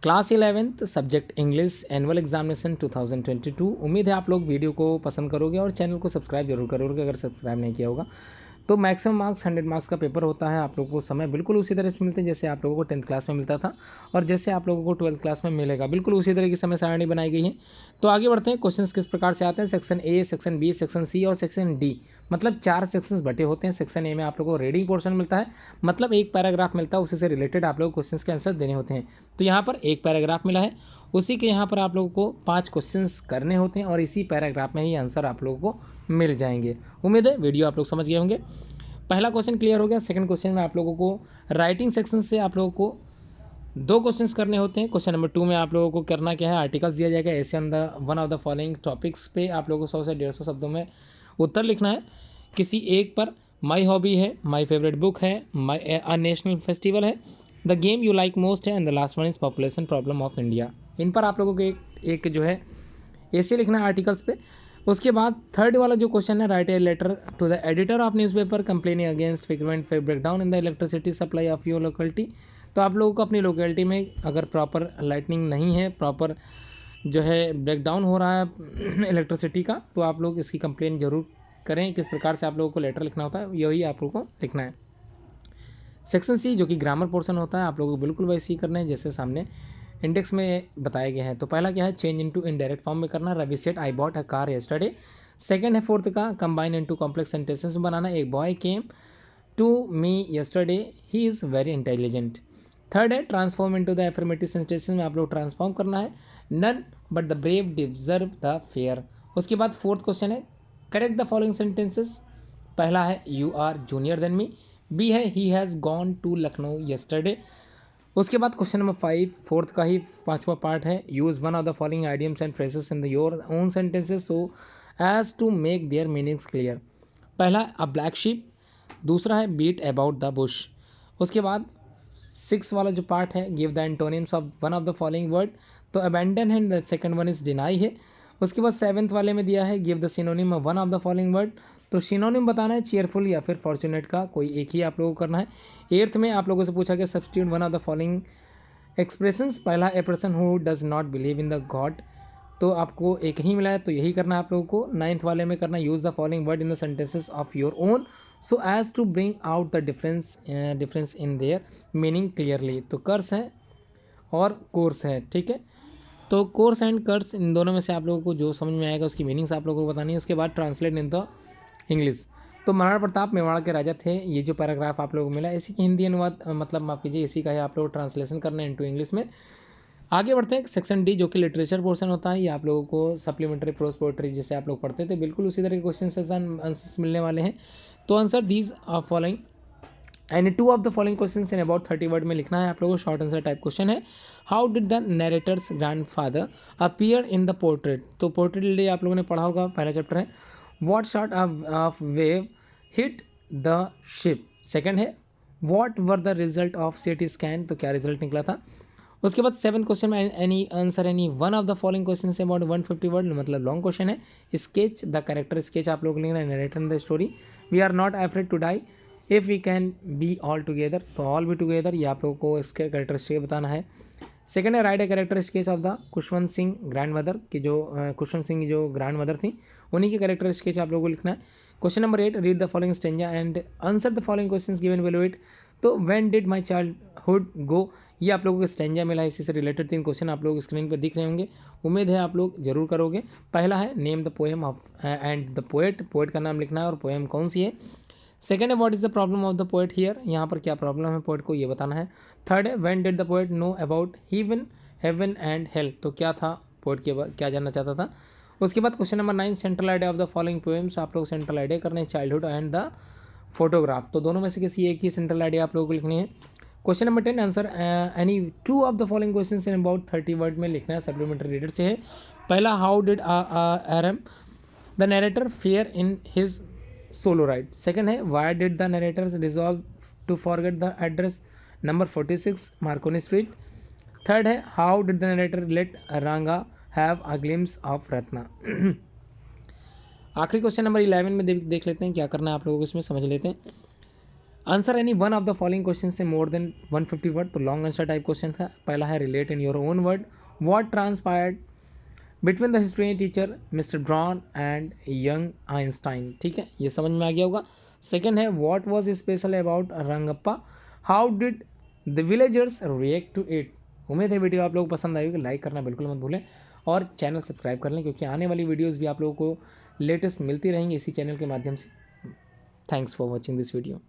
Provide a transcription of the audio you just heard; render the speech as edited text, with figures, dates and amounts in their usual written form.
Class 11th subject English annual examination 2022। उम्मीद है आप लोग वीडियो को पसंद करोगे और चैनल को सब्सक्राइब जरूर करोगे अगर सब्सक्राइब नहीं किया होगा। तो मैक्सिमम मार्क्स 100 मार्क्स का पेपर होता है। आप लोगों को समय बिल्कुल उसी तरह से मिलते हैं जैसे आप लोगों को 10th क्लास में मिलता था और जैसे आप लोगों को 12th क्लास में मिलेगा, बिल्कुल उसी तरह की समय सारणी बनाई गई है। तो आगे बढ़ते हैं। क्वेश्चंस किस प्रकार से आते हैं, section A, section B, section C और सेक्शन डी, मतलब 4 सेक्शंस बटे होते हैं। सेक्शन ए में आप लोगों को रीडिंग पोर्शन मिलता है, मतलब एक पैराग्राफ मिलता है, उसी से रिलेटेड आप लोग क्वेश्चंस के आंसर देने होते हैं। तो यहाँ पर एक पैराग्राफ मिला है, उसी के यहाँ पर आप लोगों को 5 क्वेश्चंस करने होते हैं और इसी पैराग्राफ में ही आंसर आप लोगों को मिल जाएंगे। उम्मीद है वीडियो आप लोग समझ गए होंगे। पहला क्वेश्चन क्लियर हो गया। सेकंड क्वेश्चन में आप लोगों को राइटिंग सेक्शन से आप लोगों को 2 क्वेश्चंस करने होते हैं। क्वेश्चन नंबर 2 में आप लोगों को करना क्या है, आर्टिकल्स दिया जाएगा, ऐसे on the one of the following topics पे आप लोगों को 100 से 150 शब्दों में उत्तर लिखना है। किसी एक पर माई हॉबी है, माई फेवरेट बुक है, माई अ नेशनल फेस्टिवल है, the game you like most है and the last one is population problem of India. इन पर आप लोगों को एक जो है ऐसे लिखना है आर्टिकल्स पे। उसके बाद थर्ड वाला जो क्वेश्चन है, write a letter to the editor of newspaper complaining against frequent breakdown in the electricity supply of your locality. तो आप लोगों को अपनी लोकेलिटी में अगर प्रॉपर लाइटनिंग नहीं है, प्रॉपर जो है ब्रेकडाउन हो रहा है इलेक्ट्रिसिटी का, तो आप लोग इसकी कंप्लेन जरूर करें। किस प्रकार से आप लोगों को लेटर लिखना होता है यही आप लोगों को लिखना है। सेक्शन सी जो कि ग्रामर पोर्शन होता है, आप लोगों को बिल्कुल वैसे ही करना है जैसे सामने इंडेक्स में बताए गए हैं। तो पहला क्या है, चेंज इनटू इनडायरेक्ट फॉर्म में करना, Ravi said I bought a car yesterday. Second है फोर्थ का, कंबाइन इनटू कॉम्प्लेक्स सेंटेंसेस में बनाना, एक boy came to me yesterday he is very intelligent. Third है transform into the affirmative sentences में आप लोग ट्रांसफॉर्म करना है, none but the brave deserve the fair. उसके बाद फोर्थ क्वेश्चन है, करेक्ट द फॉलोइंग सेंटेंसेस। पहला है you are junior than me, B है he has gone to Lucknow yesterday. उसके बाद क्वेश्चन नंबर 5 फोर्थ का ही 5वां पार्ट है, use one of the following idioms and phrases in the your own sentences so as to make their meanings clear. पहला a black sheep, दूसरा है beat about the Bush. उसके बाद 6 वाला जो पार्ट है, give the antonyms of one of the following word, तो abandon है, the second one is deny है। उसके बाद 7th वाले में दिया है, give the synonym of one of the following word, तो सिनोनिम बताना है चीयरफुल या फिर फॉर्चुनेट का, कोई एक ही आप लोगों को करना है। 8th में आप लोगों से पूछा गया substitute one of the following expressions. पहला a person who does not believe in the God, तो आपको एक ही मिला है तो यही करना है आप लोगों को। 9th वाले में करना, use the following word in the sentences of your own so as to bring out the difference in their meaning clearly. तो कर्स है और कोर्स है, ठीक है। तो कोर्स एंड कर्स इन दोनों में से आप लोगों को जो समझ में आएगा उसकी मीनिंग्स आप लोगों को बतानी है। उसके बाद ट्रांसलेट इन द इंग्लिश। तो महाराणा प्रताप मेवाड़ के राजा थे, ये जो पैराग्राफ आप लोगों को मिला इसी की हिंदी अनुवाद मतलब माफ कीजिए इसी का है आप लोग ट्रांसलेशन करना है इनटू इंग्लिश में। आगे बढ़ते हैं सेक्शन डी जो कि लिटरेचर पोर्शन होता है। ये आप लोगों को सप्लीमेंट्री प्रोज पोएट्री जैसे आप लोग पढ़ते थे बिल्कुल उसी तरह के क्वेश्चन आंसर्स मिलने वाले हैं। तो answer these following and 2 of the following question in about 30 word में लिखना है आप लोगों को। शॉर्ट आंसर टाइप क्वेश्चन है, how did the narrator's grandfather appear in the portrait. तो पोर्ट्रेट डे आप लोगों ने पढ़ा होगा, पहला चैप्टर है। What sort of wave hit the ship. Second है, what were the result of CT scan, तो क्या रिजल्ट निकला था। उसके बाद 7th क्वेश्चन में any answer any one of the following question से अबाउट 150 वर्ड, मतलब लॉन्ग क्वेश्चन है। स्केच द कैरेक्टर, स्केच आप लोग लिखना है, narrator in the story, we are not afraid to die, if we can be all together, तो all be together ये आप लोगों को इसके कैरेक्टरिस्टिक बताना है। सेकेंड है write a character sketch of the Khushwant Singh grand mother की, जो खुशवंत सिंह जो ग्रैंड मदर थी उन्हीं के कैरेक्टर स्केच आप लोगों को लिखना है। Question number 8, read the following stanza and answer the following questions given below it. तो when did my childhood go, ये आप लोगों को स्टेंजा मिला है, इसी से रिलेटेड 3 क्वेश्चन आप लोग स्क्रीन पर दिख रहे होंगे, उम्मीद है आप लोग जरूर करोगे। पहला है name the poem of and the poet, poet का नाम लिखना है और पोएम कौन सी है। सेकेंड है what is the problem of the poet here, यहाँ पर क्या प्रॉब्लम है पोएट को ये बताना है। थर्ड है when did the poet know about heaven and hell, तो क्या था पोएट के क्या जानना चाहता था। उसके बाद question number 9, central idea of the following poems, आप लोग सेंट्रल आइडिया करने हैं, चाइल्डहुड एंड द फोटोग्राफ, तो दोनों में से किसी एक ही सेंट्रल आइडिया आप लोगों को लिखनी है। Question number 10, answer any 2 of the following question in about 30 word में लिखना है, सप्लीमेंट्री रीडर से है। पहला, how did R M the narrator fare in his solo ride. Second है, why did the narrator resolve to forget the address number 46 Marconi street. Third है, how did the narrator let Ranga have a glimpse of Ratna. आखिरी question number 11 में देख लेते हैं क्या करना है आप लोगों को, इसमें समझ लेते हैं। Answer any one of the following question से मोर देन 150 वर्ड, तो लॉन्ग आंसर टाइप क्वेश्चन था। पहला है relate in your own word what transpired between the history teacher mister brown and young Einstein, ठीक है, ये समझ में आ गया होगा। सेकेंड है what was special about Rangappa, how did the villagers react to it. उम्मीद है वीडियो आप लोगों को पसंद आई होगी, लाइक करना बिल्कुल मत भूलें और चैनल सब्सक्राइब कर लें, क्योंकि आने वाली वीडियोज़ भी आप लोगों को लेटेस्ट मिलती रहेंगी इसी चैनल के माध्यम से। Thanks for watching this video.